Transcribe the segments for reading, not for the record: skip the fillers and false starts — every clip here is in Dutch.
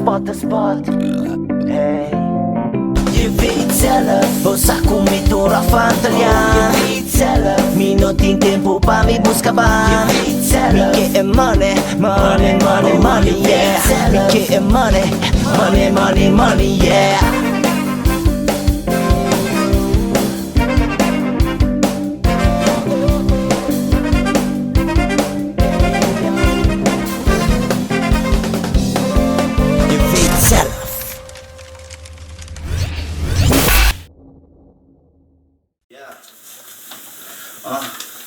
spot. Hey. Je weet zelf, o saco mi tora fantalian. Je weet zelf, mi no tin tempo pa mi buscaban. Je weet zelf, mi getting money, yeah. Mi getting money, yeah.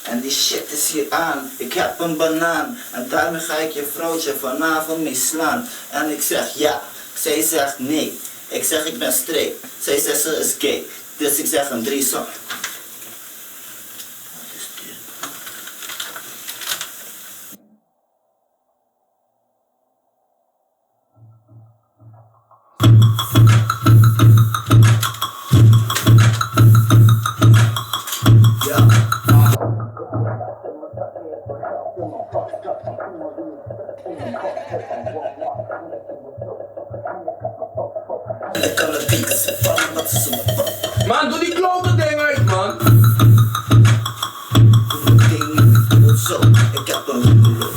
En die shit is hier aan, ik heb een banaan en daarmee ga ik je vrouwtje vanavond mee slaan. En ik zeg ja, zij zegt nee. Ik zeg ik ben straight, zij zegt ze is gay. Dus ik zeg een threesome. Wat is dit? Man, doe die klote ding uit, man. Zo, ik heb een roepeloos.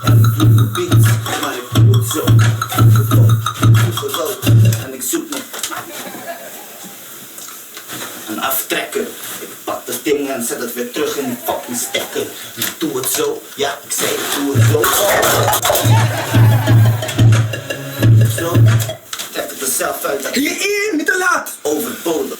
En ik doe mijn beats, maar ik doe het zo. En ik zoek me een aftrekker. Ik pak dat ding en zet het weer terug in die fucking stekker. Ik doe het zo, ja, ik zei ik doe het zo. Zo, trek het er zelf uit. Hierin, niet te laat. Overbodig.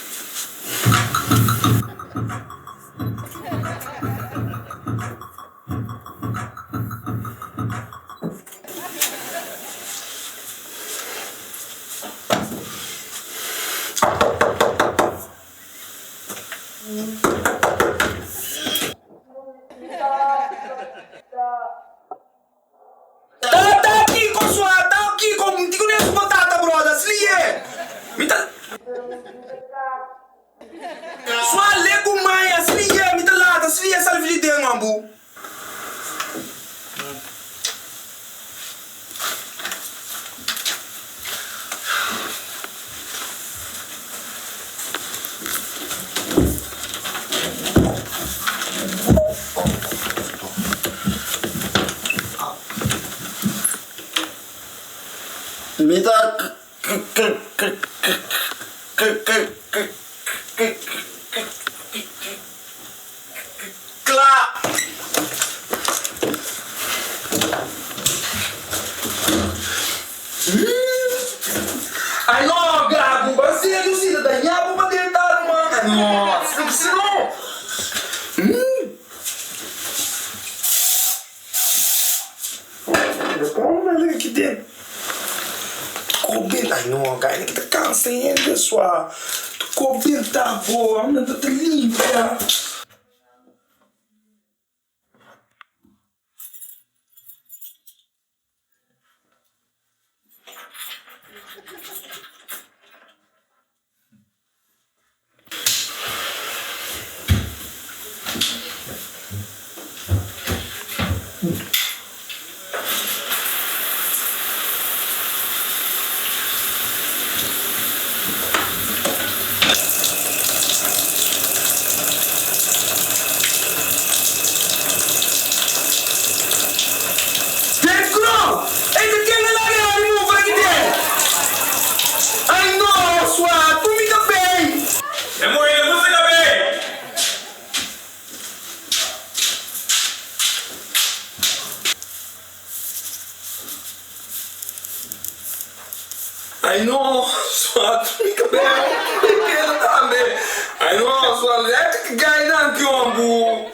Middag. Klaar. Ai no, gago, você não se dá nhabo pra tentar, mano. Nossa, você não. Calma, aqui dentro. Ai no, cara, que tá cansando, pessoal. Cobra tá boa, mas tá limpa. I know, sua mica bem, pequena também. I know, sua leque gai não que ombu.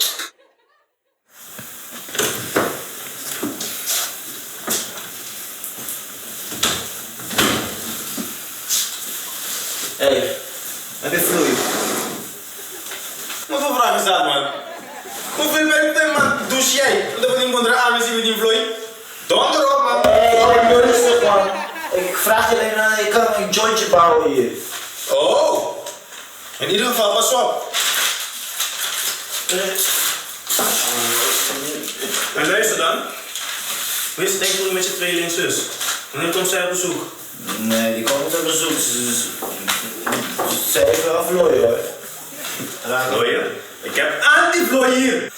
Hey, heb je vloei? Hoeveel vragen is dat, man? Hoeveel werk man douche jij? Dat we niet moeten aan zien met die vloei? Donder op, man. Hey, rustig, man. Ik vraag je alleen aan, ik kan een jointje bouwen hier. Oh, in ieder geval, pas op. En luister dan. Wees denk ik met je tweelingzus. Wanneer komt zij op bezoek? Nee, die komt op bezoek. Ze heeft wel vlooien hoor. Vlooien? Ik heb anti-vlooi hier.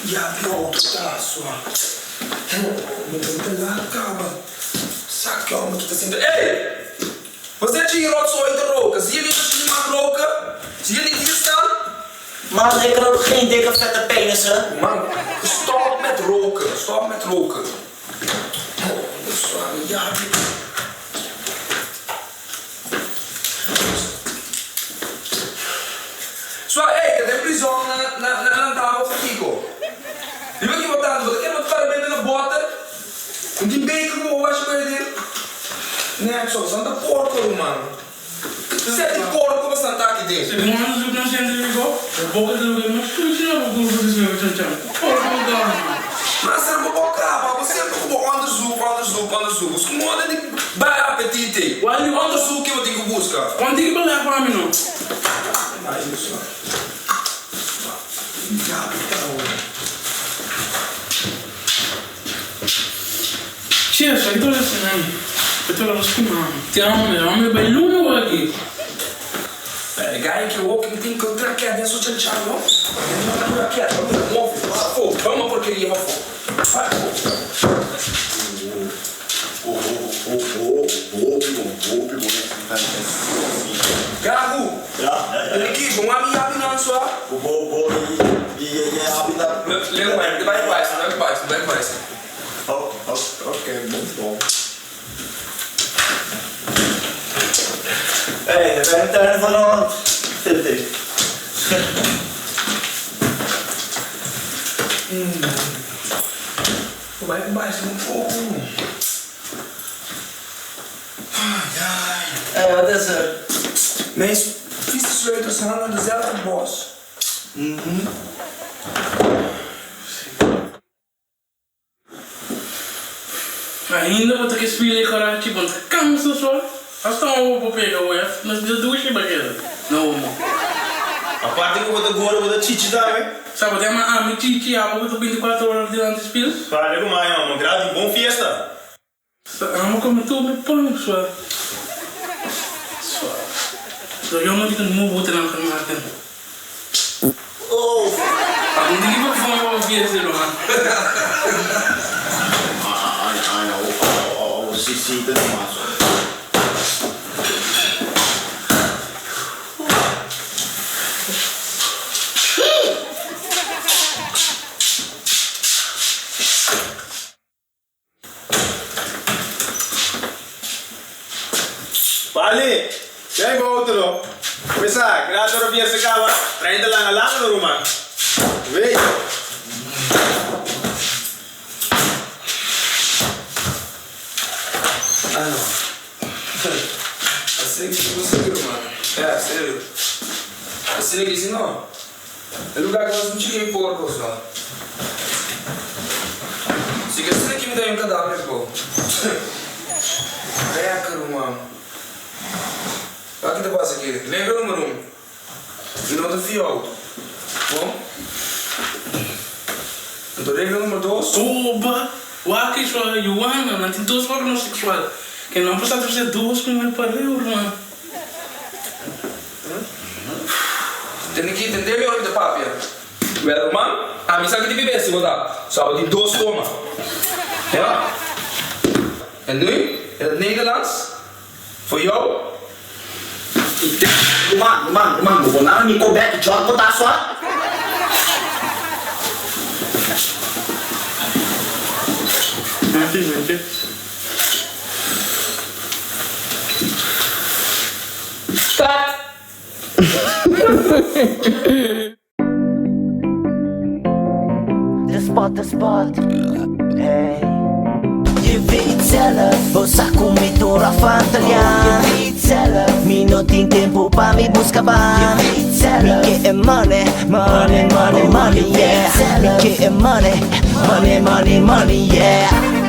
Ja, bro, tá só. Não tem nada, calma. Saca, calma, que tá sendo. Ei! Você tinha roto ooit te roken? Zie je niet dat je niet mag roken? Zie je niet hier staan? Man, ik rook geen dikke vette penissen. Man, stop met roken. Stop met roken. Dat is waar, ja. Zwaar, hé, dat heb je zo naar een tafel van Kiko. Je weet niet wat aan doen, ik heb het verder binnen de boter. En die beker gewoon was je bij dit. Nee, zo, dat is de porco, man. Zet die porco, wat staat daar in? Se demora no jogo não se entra igual, a boca do lugar, mas tu tira a boca do seu tchau. Porra, não. Maar ze hebben ook krap, we hebben gewoon onderzoek. Ze moeten niet bij appetite. Why you Onderzoek je wat ik moet buscar. Quando tem que balar para mim não? Ah, isso. Ja, Cheers, ik doe het aan. Ik doe het aan. Tiamo, bem lume aqui. Kijk, je ook in die contract é dentro do Gianno. Vamos uma porcaria, vamos. Gago! Ele aqui, vamos abrir não só. Leva mais. Ok, bom. Hé, dat ben ik daar van ons. Zit ik. Vai, se não for. Hé, wat is er? Mijn vieze sleutels hangen aan dezelfde bos. Ainda vou ter que espelhar agora, tipo, cansa só. Hasta um vou pegar o F, mas já duas chibas não, mano. A parte que eu vou agora, eu vou chichi também. Sabe, tem uma amiga chichi, a boca 24 horas diante dos filhos. Para com mais, uma grande bom fiesta. Amo como tu me põe, só. So, eu não digo não vou ter nada para marcar. Oh! Não digo que vou ouvir esse mano. Sim, tem mais. Vale, jij bouwt erop. Bisa, kenapa erop biasa kawan? Train lang di rumah. Wait. Ano? Assim que você viu, mano. É, sério. Assim que não. É lugar que nós não tinha porco, só. Se que assim que me dá um cadáver, pô. É, cara, mano. Olha o que passa aqui. Lembra o número 1? E não do fiel. Bom? Então lembra o número 2? Oba! O aqui só é Gianno, não tem duas órgãos sexuais. Que não precisa trazer duas com ele para eu, mano. Tem que entender melhor o que papi. Wel, man, a mim sabe que de bebê se botar. Só de 2 coma. Ja? En nu, in het Nederlands, voor jou. Man, vou lá no Nickelback, joga botar só. Stop! The spot. Hey. JeWeetZeLLuF, vou comer toda a fantasia. JeWeetZeLLuF, me não tem tempo pra me buscar ban. JeWeetZeLLuF, me get money, yeah. Me get money, yeah.